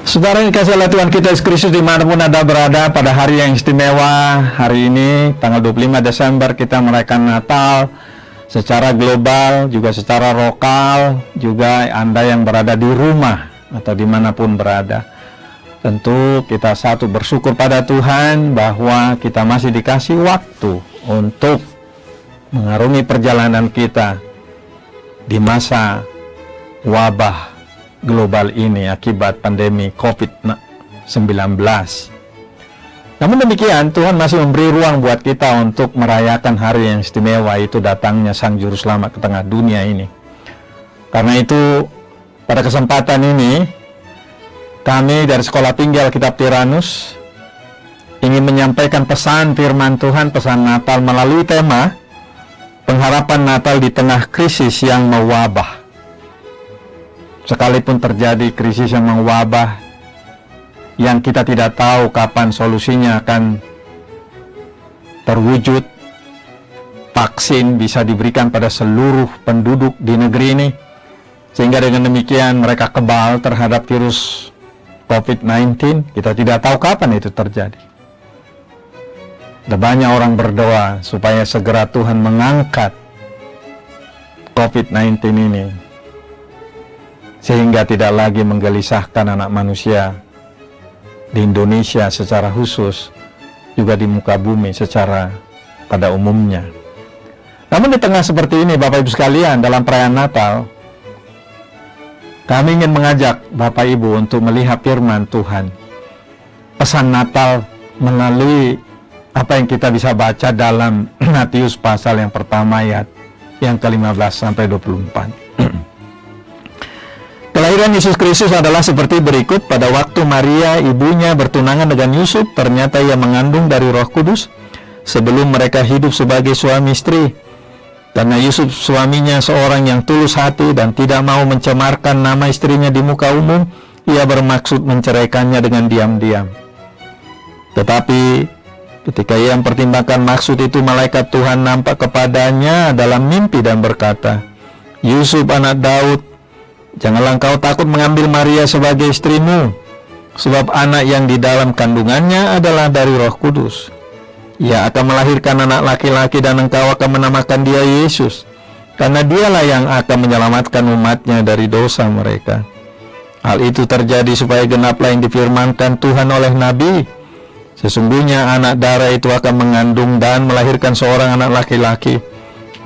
Saudara yang dikasihi oleh Tuhan kita Yesus Kristus dimanapun Anda berada, pada hari yang istimewa hari ini tanggal 25 Desember kita merayakan Natal secara global, juga secara lokal, juga Anda yang berada di rumah atau dimanapun berada. Tentu kita satu bersyukur pada Tuhan bahwa kita masih dikasih waktu untuk mengarungi perjalanan kita di masa wabah global ini akibat pandemi COVID-19. Namun demikian, Tuhan masih memberi ruang buat kita untuk merayakan hari yang istimewa, itu datangnya Sang Juru Selamat ke tengah dunia ini. Karena itu, pada kesempatan ini, kami dari Sekolah Tinggi Alkitab Tiranus ingin menyampaikan pesan firman Tuhan, pesan Natal melalui tema pengharapan Natal di tengah krisis yang mewabah. Sekalipun terjadi krisis yang mewabah, yang kita tidak tahu kapan solusinya akan terwujud, vaksin bisa diberikan pada seluruh penduduk di negeri ini, sehingga dengan demikian mereka kebal terhadap virus COVID-19. Kita tidak tahu kapan itu terjadi. Ada banyak orang berdoa supaya segera Tuhan mengangkat COVID-19 ini, sehingga tidak lagi menggelisahkan anak manusia di Indonesia secara khusus, juga di muka bumi secara pada umumnya. Namun di tengah seperti ini, Bapak Ibu sekalian, dalam perayaan Natal, kami ingin mengajak Bapak Ibu untuk melihat firman Tuhan. Pesan Natal melalui apa yang kita bisa baca dalam Matius pasal yang pertama ayat yang ke-15 sampai 24. Kelahiran Yesus Kristus adalah seperti berikut. Pada waktu Maria, ibunya, bertunangan dengan Yusuf, ternyata ia mengandung dari Roh Kudus sebelum mereka hidup sebagai suami istri. Karena Yusuf suaminya seorang yang tulus hati dan tidak mau mencemarkan nama istrinya di muka umum, ia bermaksud menceraikannya dengan diam-diam. Tetapi ketika ia mempertimbangkan maksud itu, malaikat Tuhan nampak kepadanya dalam mimpi dan berkata, "Yusuf anak Daud, janganlah engkau takut mengambil Maria sebagai istrimu, sebab anak yang di dalam kandungannya adalah dari Roh Kudus. Ia akan melahirkan anak laki-laki dan engkau akan menamakan dia Yesus, karena dialah yang akan menyelamatkan umatnya dari dosa mereka. Hal itu terjadi supaya genaplah yang difirmankan Tuhan oleh Nabi. Sesungguhnya anak darah itu akan mengandung dan melahirkan seorang anak laki-laki,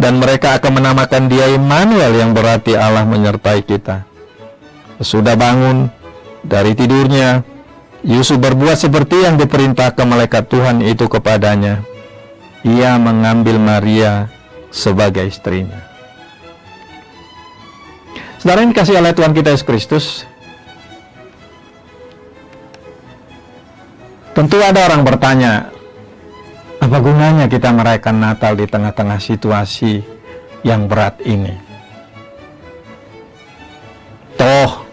dan mereka akan menamakan dia Immanuel, yang berarti Allah menyertai kita." Sesudah bangun dari tidurnya, Yusuf berbuat seperti yang diperintahkan malaikat Tuhan itu kepadanya. Ia mengambil Maria sebagai istrinya. Saudara yang dikasihi oleh Tuhan kita Yesus Kristus, tentu ada orang bertanya, apa gunanya kita merayakan Natal di tengah-tengah situasi yang berat ini? Toh,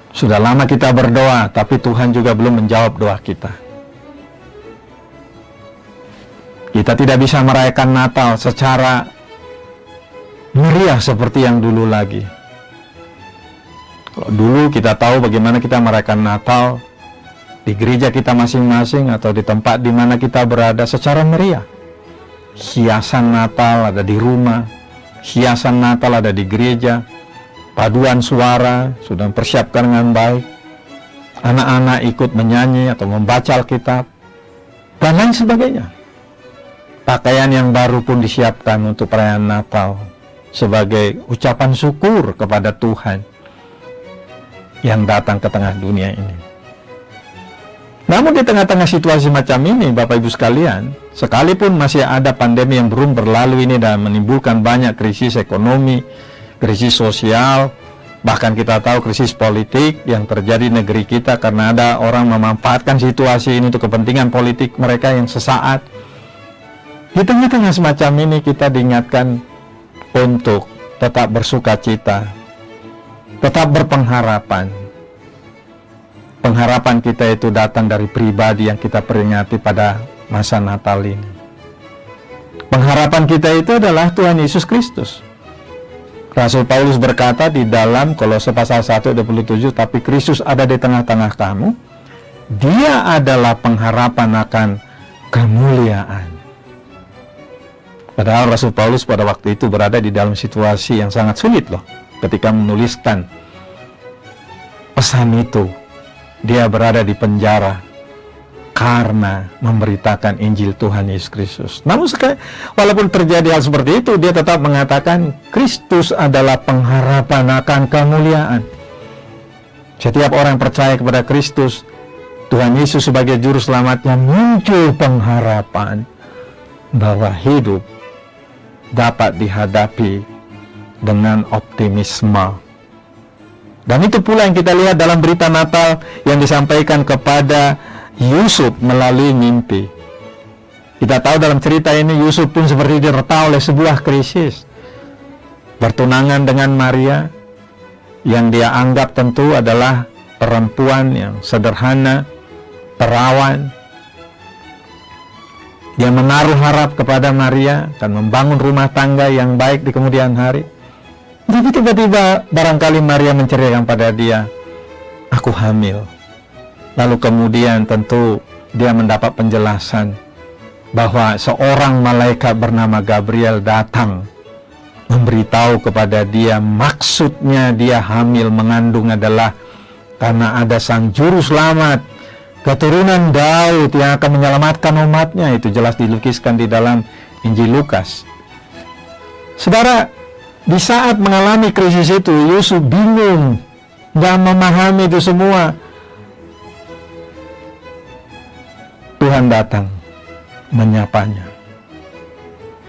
sudah lama kita berdoa, tapi Tuhan juga belum menjawab doa kita. Kita tidak bisa merayakan Natal secara meriah seperti yang dulu lagi. Kalau dulu kita tahu bagaimana kita merayakan Natal di gereja kita masing-masing atau di tempat di mana kita berada secara meriah. Hiasan Natal ada di rumah, hiasan Natal ada di gereja, paduan suara sudah mempersiapkan dengan baik, anak-anak ikut menyanyi atau membaca Alkitab, dan lain sebagainya. Pakaian yang baru pun disiapkan untuk perayaan Natal sebagai ucapan syukur kepada Tuhan yang datang ke tengah dunia ini. Namun di tengah-tengah situasi macam ini, Bapak Ibu sekalian, sekalipun masih ada pandemi yang belum berlalu ini dan menimbulkan banyak krisis ekonomi, krisis sosial, bahkan kita tahu krisis politik yang terjadi di negeri kita karena ada orang memanfaatkan situasi ini untuk kepentingan politik mereka yang sesaat. Di tengah-tengah semacam ini kita diingatkan untuk tetap bersuka cita, tetap berpengharapan. Pengharapan kita itu datang dari pribadi yang kita peringati pada masa Natal ini. Pengharapan kita itu adalah Tuhan Yesus Kristus. Rasul Paulus berkata di dalam Kolose pasal 1:27, tapi Kristus ada di tengah-tengah kamu, Dia adalah pengharapan akan kemuliaan. Padahal Rasul Paulus pada waktu itu berada di dalam situasi yang sangat sulit loh. Ketika menuliskan pesan itu, dia berada di penjara karena memberitakan Injil Tuhan Yesus Kristus. Namun walaupun terjadi hal seperti itu, dia tetap mengatakan Kristus adalah pengharapan akan kemuliaan. Setiap orang percaya kepada Kristus, Tuhan Yesus sebagai juru selamatnya, muncul pengharapan bahwa hidup dapat dihadapi dengan optimisme. Dan itu pula yang kita lihat dalam berita Natal yang disampaikan kepada Yusuf melalui mimpi. Kita tahu dalam cerita ini Yusuf pun seperti diterpa oleh sebuah krisis. Bertunangan dengan Maria yang dia anggap tentu adalah perempuan yang sederhana, perawan. Dia menaruh harap kepada Maria akan membangun rumah tangga yang baik di kemudian hari. Tapi tiba-tiba barangkali Maria menceritakan pada dia, aku hamil. Lalu kemudian tentu dia mendapat penjelasan bahwa seorang malaikat bernama Gabriel datang memberitahu kepada dia maksudnya dia hamil mengandung adalah karena ada sang juru selamat, keturunan Daud yang akan menyelamatkan umatnya. Itu jelas dilukiskan di dalam Injil Lukas. Saudara, di saat mengalami krisis itu, Yusuf bingung, gak memahami itu semua. Tuhan datang menyapanya.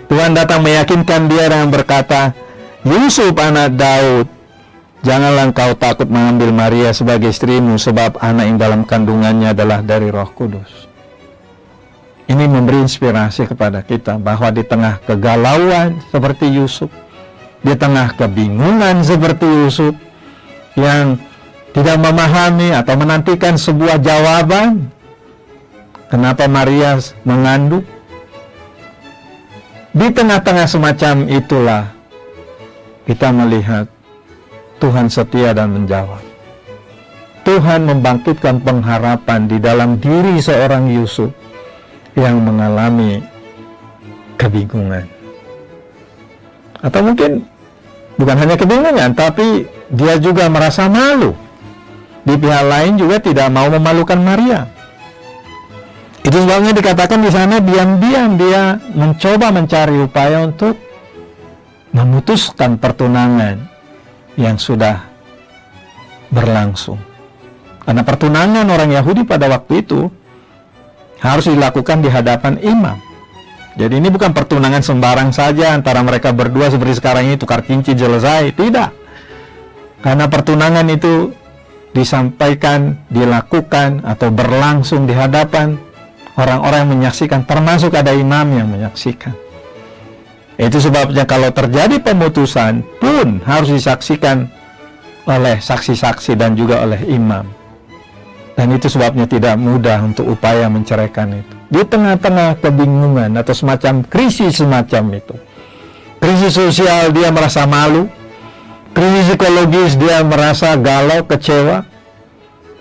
Tuhan datang meyakinkan dia dengan berkata, Yusuf anak Daud, janganlah engkau takut mengambil Maria sebagai istrimu, sebab anak yang dalam kandungannya adalah dari Roh Kudus. Ini memberi inspirasi kepada kita bahwa di tengah kegalauan seperti Yusuf, di tengah kebingungan seperti Yusuf yang tidak memahami atau menantikan sebuah jawaban, kenapa Maria mengandung? Di tengah-tengah semacam itulah kita melihat Tuhan setia dan menjawab. Tuhan membangkitkan pengharapan di dalam diri seorang Yusuf yang mengalami kebingungan. Atau mungkin bukan hanya kebingungan, tapi dia juga merasa malu. Di pihak lain juga tidak mau memalukan Maria. Itu sebabnya dikatakan di sana diam-diam dia mencoba mencari upaya untuk memutuskan pertunangan yang sudah berlangsung. Karena pertunangan orang Yahudi pada waktu itu harus dilakukan di hadapan imam. Jadi ini bukan pertunangan sembarang saja antara mereka berdua seperti sekarang ini tukar cincin selesai. Tidak. Karena pertunangan itu disampaikan, dilakukan atau berlangsung di hadapan orang-orang yang menyaksikan, termasuk ada imam yang menyaksikan. Itu sebabnya kalau terjadi pemutusan pun harus disaksikan oleh saksi-saksi dan juga oleh imam. Dan itu sebabnya tidak mudah untuk upaya menceraikan itu. Di tengah-tengah kebingungan atau semacam krisis semacam itu. Krisis sosial dia merasa malu. Krisis psikologis dia merasa galau, kecewa.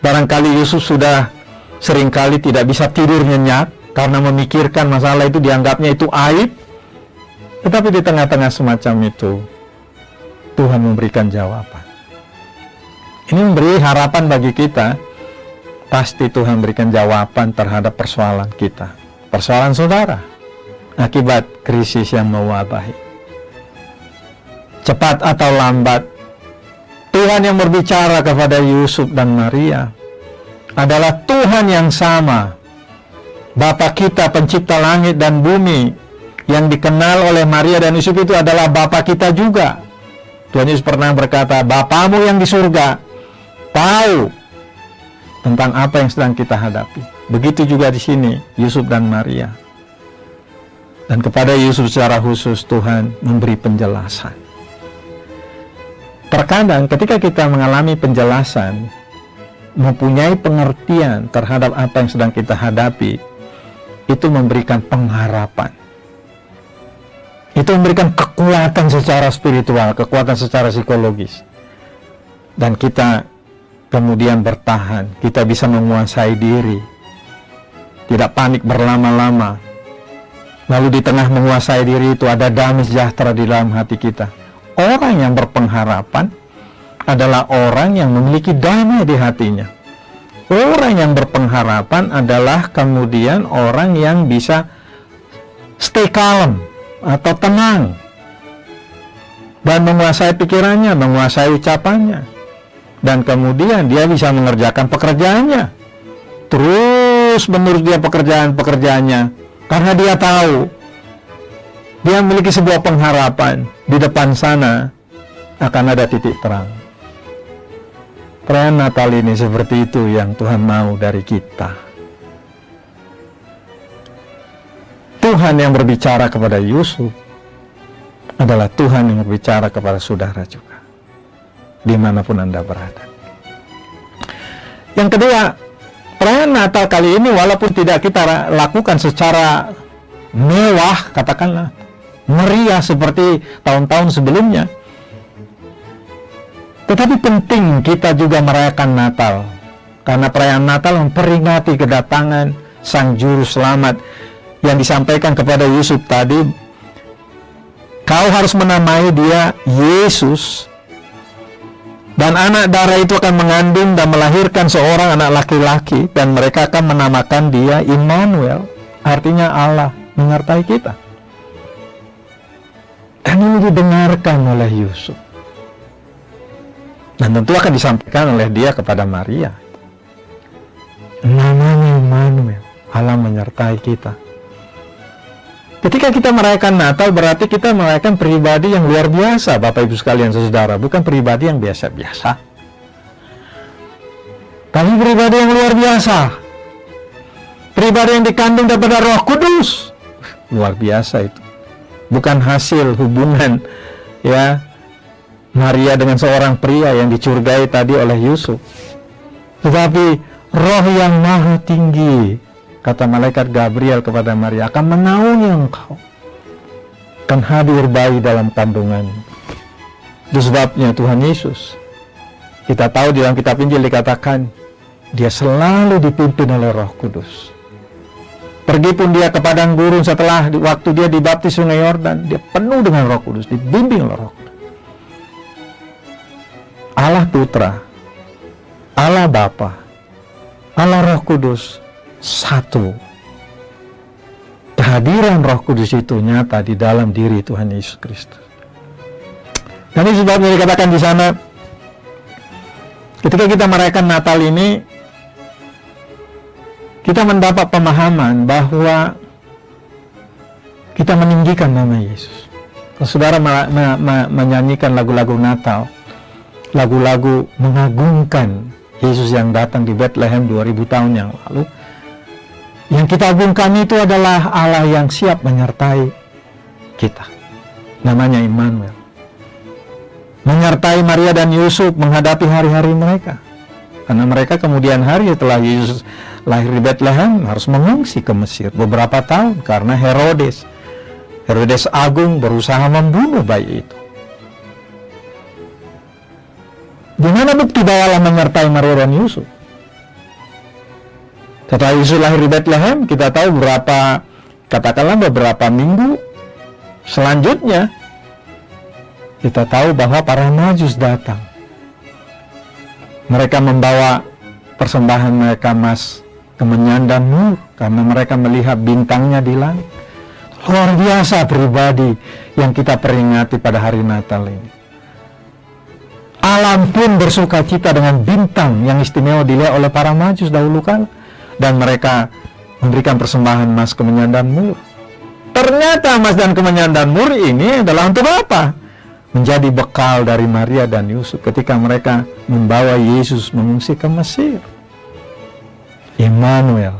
Barangkali Yusuf sudah seringkali tidak bisa tidur nyenyak karena memikirkan masalah itu, dianggapnya itu aib. Tetapi di tengah-tengah semacam itu Tuhan memberikan jawaban. Ini memberi harapan bagi kita. Pasti Tuhan berikan jawaban terhadap persoalan kita, persoalan saudara, akibat krisis yang mewabahi. Cepat atau lambat, Tuhan yang berbicara kepada Yusuf dan Maria adalah Tuhan yang sama. Bapa kita pencipta langit dan bumi, yang dikenal oleh Maria dan Yusuf itu adalah Bapa kita juga. Tuhan Yesus pernah berkata, Bapamu yang di surga tahu tentang apa yang sedang kita hadapi. Begitu juga di sini Yusuf dan Maria. Dan kepada Yusuf secara khusus Tuhan memberi penjelasan. Terkadang ketika kita mengalami penjelasan, mempunyai pengertian terhadap apa yang sedang kita hadapi, itu memberikan pengharapan. Itu memberikan kekuatan secara spiritual, kekuatan secara psikologis. Dan kita kemudian bertahan, kita bisa menguasai diri, tidak panik berlama-lama. Lalu di tengah menguasai diri itu ada damai sejahtera di dalam hati kita. Orang yang berpengharapan adalah orang yang memiliki damai di hatinya. Orang yang berpengharapan adalah kemudian orang yang bisa stay calm atau tenang dan menguasai pikirannya, menguasai ucapannya, dan kemudian dia bisa mengerjakan pekerjaannya terus menerus, dia pekerjaannya karena dia tahu dia memiliki sebuah pengharapan di depan sana akan ada titik terang. Perayaan Natal ini seperti itu yang Tuhan mau dari kita. Tuhan yang berbicara kepada Yusuf adalah Tuhan yang berbicara kepada saudara juga, dimanapun Anda berada. Yang kedua, perayaan Natal kali ini walaupun tidak kita lakukan secara mewah, katakanlah meriah seperti tahun-tahun sebelumnya, tetapi penting kita juga merayakan Natal, karena perayaan Natal memperingati kedatangan Sang Juru Selamat yang disampaikan kepada Yusuf tadi. Kau harus menamai dia Yesus, dan anak darah itu akan mengandung dan melahirkan seorang anak laki-laki, dan mereka akan menamakan dia Immanuel, artinya Allah menyertai kita. Dan ini didengarkan oleh Yusuf, dan tentu akan disampaikan oleh dia kepada Maria. Namanya Immanuel, Allah menyertai kita. Ketika kita merayakan Natal, berarti kita merayakan pribadi yang luar biasa, Bapak Ibu sekalian saudara, bukan pribadi yang biasa-biasa, tapi pribadi yang luar biasa, pribadi yang dikandung daripada Roh Kudus. Luar biasa itu, bukan hasil hubungan ya Maria dengan seorang pria yang dicurigai tadi oleh Yusuf, tetapi Roh yang maha tinggi, kata malaikat Gabriel kepada Maria, akan menaungi engkau, akan hadir bayi dalam kandungan. Itu sebabnya Tuhan Yesus, kita tahu di dalam kitab Injil dikatakan dia selalu dipimpin oleh Roh Kudus. Pergi pun dia ke padang gurun setelah waktu dia dibaptis Sungai Yordan, dia penuh dengan Roh Kudus, dibimbing oleh Roh Kudus. Allah Putra, Allah Bapa, Allah Roh Kudus satu. Kehadiran Roh Kudus itu nyata di dalam diri Tuhan Yesus Kristus. Dan ini sebabnya dikatakan di sana, ketika kita merayakan Natal ini, kita mendapat pemahaman bahwa kita meninggikan nama Yesus. Kalau saudara menyanyikan lagu-lagu Natal, lagu-lagu mengagungkan Yesus yang datang di Bethlehem 2000 tahun yang lalu, yang kita agungkan itu adalah Allah yang siap menyertai kita. Namanya Immanuel. Menyertai Maria dan Yusuf menghadapi hari-hari mereka. Karena mereka kemudian hari setelah Yesus lahir di Bethlehem harus mengungsi ke Mesir beberapa tahun karena Herodes Agung berusaha membunuh bayi itu. Di mana bukti bahwa Allah menyertai Maria dan Yusuf? Setelah Yesus lahir di Bethlehem, kita tahu katakanlah beberapa minggu selanjutnya, kita tahu bahwa para Majus datang. Mereka membawa persembahan mereka emas, kemenyan dan mur, karena mereka melihat bintangnya di langit. Luar biasa pribadi yang kita peringati pada hari Natal ini. Alam pun bersuka cita dengan bintang yang istimewa dilihat oleh para Majus dahulu kala. Dan mereka memberikan persembahan emas, kemenyan dan mur. Ternyata emas dan kemenyan dan mur ini adalah untuk apa? Menjadi bekal dari Maria dan Yusuf ketika mereka membawa Yesus mengungsi ke Mesir. Immanuel,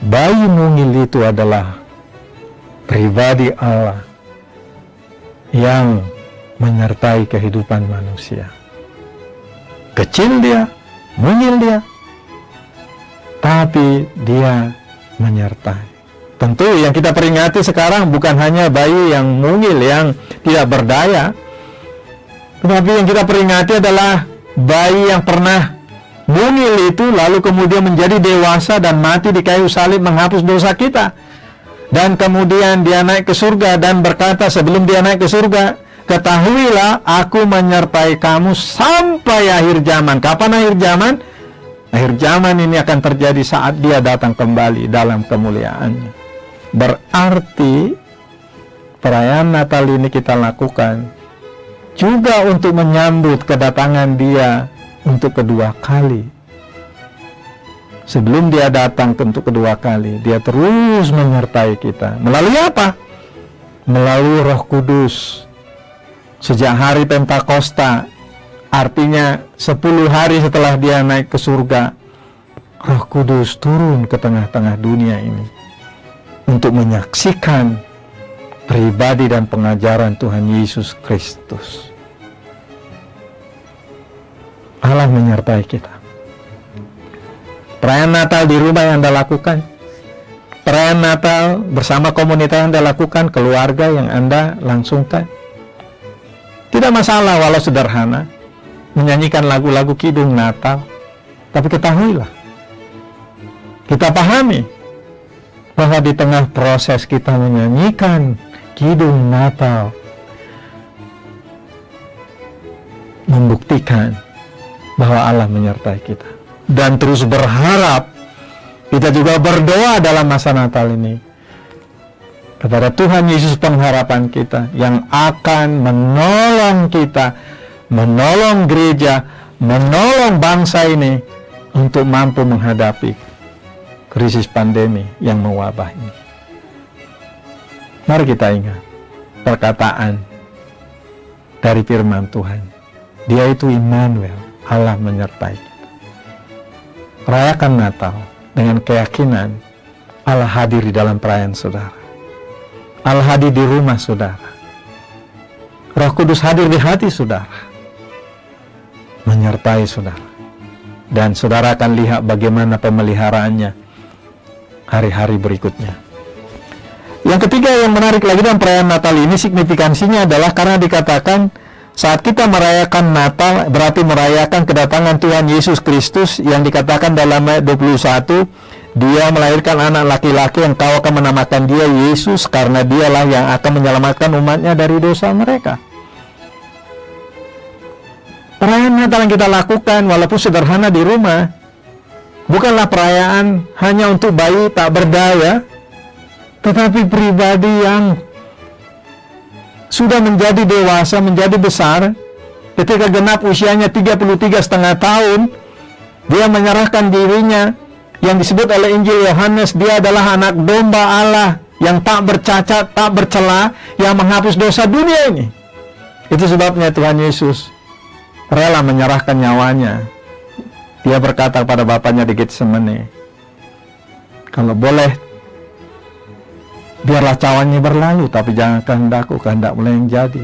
bayi mungil itu adalah pribadi Allah yang menyertai kehidupan manusia. Kecil dia, mungil dia, tapi dia menyertai. Tentu yang kita peringati sekarang bukan hanya bayi yang mungil, yang tidak berdaya, tetapi yang kita peringati adalah bayi yang pernah mungil itu lalu kemudian menjadi dewasa dan mati di kayu salib menghapus dosa kita. Dan kemudian dia naik ke surga dan berkata sebelum dia naik ke surga, ketahuilah aku menyertai kamu sampai akhir zaman. Kapan akhir zaman? Akhir zaman ini akan terjadi saat dia datang kembali dalam kemuliaannya. Berarti perayaan Natal ini kita lakukan juga untuk menyambut kedatangan dia untuk kedua kali. Sebelum dia datang untuk kedua kali, dia terus menyertai kita. Melalui apa? Melalui Roh Kudus. Sejak hari Pentakosta, artinya 10 hari setelah dia naik ke surga, Roh Kudus turun ke tengah-tengah dunia ini untuk menyaksikan pribadi dan pengajaran Tuhan Yesus Kristus. Allah menyertai kita. Perayaan Natal di rumah yang Anda lakukan, perayaan Natal bersama komunitas yang Anda lakukan, keluarga yang Anda langsungkan, tidak masalah walau sederhana, menyanyikan lagu-lagu kidung Natal. Tapi ketahuilah, kita pahami bahwa di tengah proses kita menyanyikan kidung Natal, membuktikan bahwa Allah menyertai kita. Dan terus berharap, kita juga berdoa dalam masa Natal ini kepada Tuhan Yesus pengharapan kita yang akan menolong kita, menolong gereja, menolong bangsa ini untuk mampu menghadapi krisis pandemi yang mewabah ini. Mari kita ingat perkataan dari firman Tuhan. Dia itu Immanuel, Allah menyertai kita. Rayakan Natal dengan keyakinan Allah hadir di dalam perayaan saudara. Allah hadir di rumah saudara. Roh Kudus hadir di hati saudara, menyertai saudara. Dan saudara akan lihat bagaimana pemeliharaannya hari-hari berikutnya. Yang ketiga yang menarik lagi dalam perayaan Natal ini, signifikansinya adalah karena dikatakan saat kita merayakan Natal berarti merayakan kedatangan Tuhan Yesus Kristus, yang dikatakan dalam ayat 21, dia melahirkan anak laki-laki yang kau akan menamakan dia Yesus, karena dialah yang akan menyelamatkan umatnya dari dosa mereka. Perayaan Natal yang kita lakukan walaupun sederhana di rumah bukanlah perayaan hanya untuk bayi tak berdaya, tetapi pribadi yang sudah menjadi dewasa, menjadi besar. Ketika genap usianya 33,5 tahun, dia menyerahkan dirinya, yang disebut oleh Injil Yohanes, dia adalah anak domba Allah yang tak bercacat, tak bercela, yang menghapus dosa dunia ini. Itu sebabnya Tuhan Yesus rela menyerahkan nyawanya. Dia berkata kepada Bapaknya di Getsemani, kalau boleh, biarlah cawannya berlalu, tapi jangan kehendakku, kehendakmu yang jadi.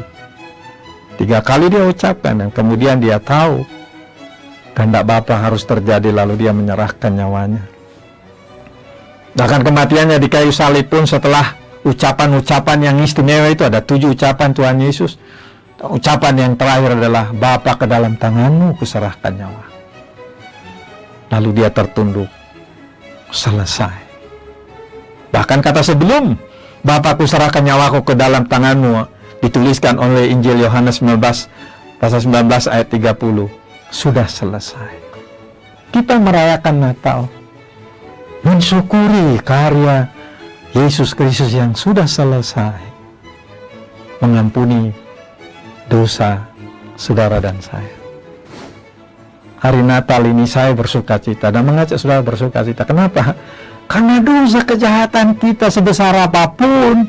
3 kali dia ucapkan, dan kemudian dia tahu kehendak Bapa harus terjadi, lalu dia menyerahkan nyawanya. Bahkan kematiannya di kayu salib pun setelah ucapan-ucapan yang istimewa itu, ada 7 ucapan Tuhan Yesus. Ucapan yang terakhir adalah, Bapa, ke dalam tanganmu kuserahkan nyawa. Lalu dia tertunduk, selesai. Bahkan kata sebelum, Bapakku serahkan nyawaku ke dalam tanganmu, dituliskan oleh Injil Yohanes 19 pasal 19 ayat 30. Sudah selesai. Kita merayakan Natal, mensyukuri karya Yesus Kristus yang sudah selesai mengampuni dosa saudara dan saya. Hari Natal ini saya bersuka cita dan mengajak saudara bersuka cita. Kenapa? Karena dosa kejahatan kita sebesar apapun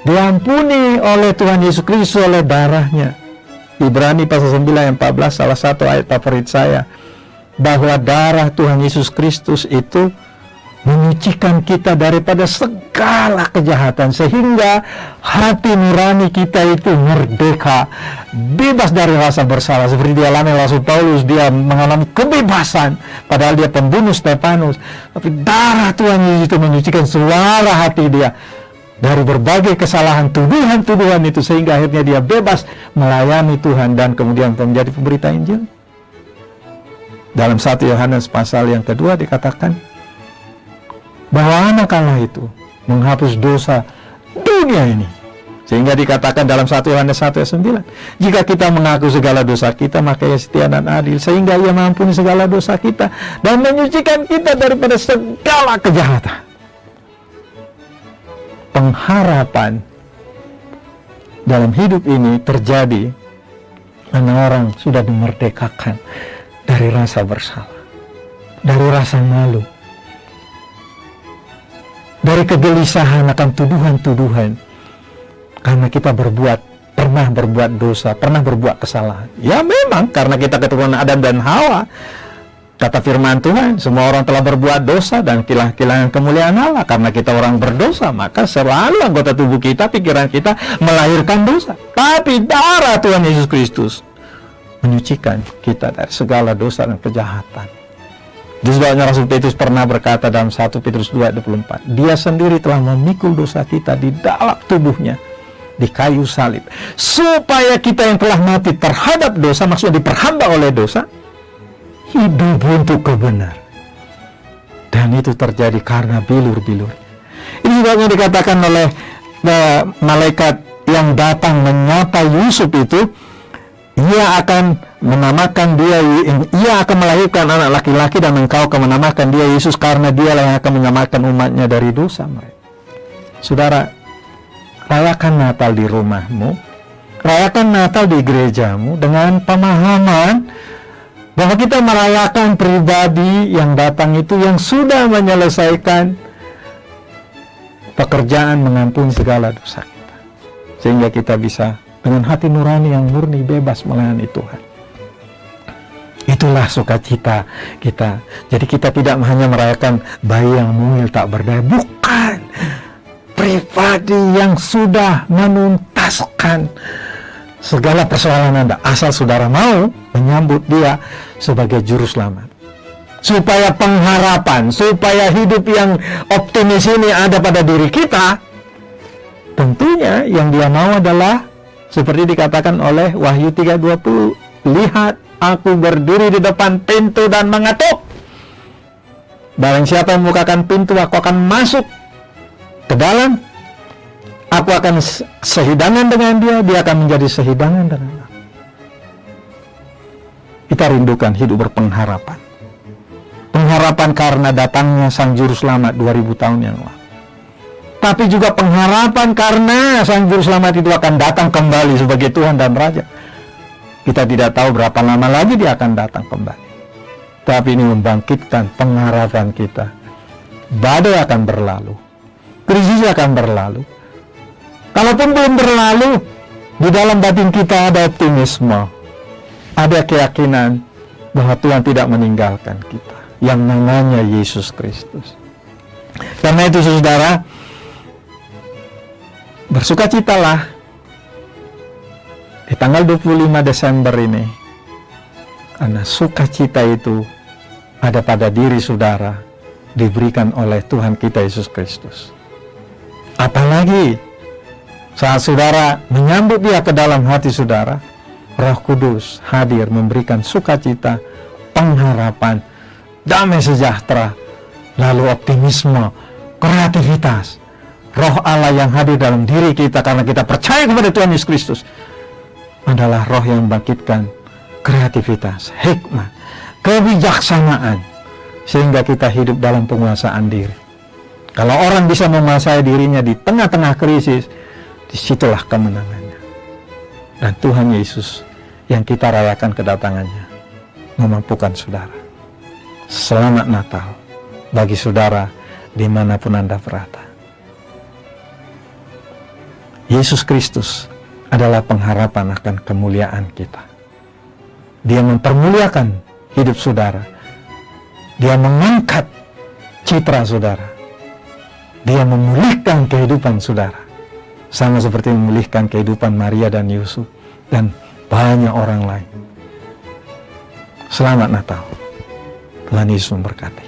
diampuni oleh Tuhan Yesus Kristus oleh darahnya. Ibrani pasal 9 ayat 14, salah satu ayat favorit saya, bahwa darah Tuhan Yesus Kristus itu menyucikan kita daripada segala kejahatan, sehingga hati nurani kita itu merdeka, bebas dari rasa bersalah. Seperti dialami Rasul Paulus, dia mengalami kebebasan, padahal dia pembunuh Stefanus, tapi darah Tuhan Yesus itu menyucikan suara hati dia dari berbagai kesalahan, tuduhan-tuduhan itu, sehingga akhirnya dia bebas melayani Tuhan dan kemudian menjadi pemberita Injil. Dalam 1 Yohanes pasal yang kedua dikatakan bahwa anak Allah itu menghapus dosa dunia ini. Sehingga dikatakan dalam 1 Yohanes 1 ayat 9, jika kita mengaku segala dosa kita, maka Ia setia dan adil, sehingga Ia mengampuni segala dosa kita dan menyucikan kita daripada segala kejahatan. Pengharapan dalam hidup ini terjadi karena orang sudah dimerdekakan dari rasa bersalah, dari rasa malu, dari kegelisahan akan tuduhan-tuduhan, karena kita pernah berbuat dosa, pernah berbuat kesalahan. Ya memang, karena kita keturunan Adam dan Hawa, kata firman Tuhan, semua orang telah berbuat dosa dan kehilangan kemuliaan Allah. Karena kita orang berdosa, maka selalu anggota tubuh kita, pikiran kita melahirkan dosa. Tapi darah Tuhan Yesus Kristus menyucikan kita dari segala dosa dan kejahatan. Sebabnya Rasul Petrus pernah berkata dalam 1 Petrus 2:24, Dia sendiri telah memikul dosa kita di dalam tubuhnya di kayu salib, supaya kita yang telah mati terhadap dosa, maksudnya diperhamba oleh dosa, hidup untuk kebenaran. Dan itu terjadi karena bilur-bilur. Ini sebabnya dikatakan oleh malaikat yang datang menyapa Yusuf itu, ia akan menamakan dia, ia akan melahirkan anak laki-laki dan engkau akan menamakan dia Yesus, karena dialah yang akan menyelamatkan umatnya dari dosa mereka. Saudara, rayakan Natal di rumahmu, rayakan Natal di gerejamu dengan pemahaman bahwa kita merayakan pribadi yang datang itu, yang sudah menyelesaikan pekerjaan mengampuni segala dosa kita, sehingga kita bisa dengan hati nurani yang murni, bebas melayani Tuhan. Itulah sukacita kita. Jadi kita tidak hanya merayakan bayi yang mungil tak berdaya, bukan, pribadi yang sudah menuntaskan segala persoalan Anda, asal saudara mau menyambut dia sebagai juru selamat. Supaya pengharapan, supaya hidup yang optimis ini ada pada diri kita, tentunya yang dia mau adalah seperti dikatakan oleh Wahyu 3:20, lihat aku berdiri di depan pintu dan mengetuk. Barang siapa yang membukakan pintu, aku akan masuk ke dalam. Aku akan sehidangan dengan dia, dia akan menjadi sehidangan dengan aku. Kita rindukan hidup berpengharapan. Pengharapan karena datangnya Sang Juru Selamat 2000 tahun yang lalu. Tapi juga pengharapan karena Sang Juru Selamat itu akan datang kembali sebagai Tuhan dan Raja. Kita tidak tahu berapa lama lagi dia akan datang kembali. Tapi ini membangkitkan pengharapan kita. Badai akan berlalu, krisis akan berlalu. Kalaupun belum berlalu, di dalam batin kita ada optimisme, ada keyakinan bahwa Tuhan tidak meninggalkan kita, yang namanya Yesus Kristus. Karena itu saudara, bersukacitalah di tanggal 25 Desember ini, karena sukacita itu ada pada diri saudara, diberikan oleh Tuhan kita Yesus Kristus. Apalagi saat saudara menyambut dia ke dalam hati saudara, Roh Kudus hadir memberikan sukacita, pengharapan, damai sejahtera, lalu optimisme, kreativitas. Roh Allah yang hadir dalam diri kita karena kita percaya kepada Tuhan Yesus Kristus adalah roh yang membangkitkan kreativitas, hikmat, kebijaksanaan, sehingga kita hidup dalam penguasaan diri. Kalau orang bisa menguasai dirinya di tengah-tengah krisis, disitulah kemenangannya. Dan Tuhan Yesus yang kita rayakan kedatangannya memampukan saudara. Selamat Natal bagi saudara dimanapun Anda berada. Yesus Kristus adalah pengharapan akan kemuliaan kita. Dia mempermuliakan hidup saudara. Dia mengangkat citra saudara. Dia memulihkan kehidupan saudara, sama seperti memulihkan kehidupan Maria dan Yusuf dan banyak orang lain. Selamat Natal. Tuhan Yesus memberkati.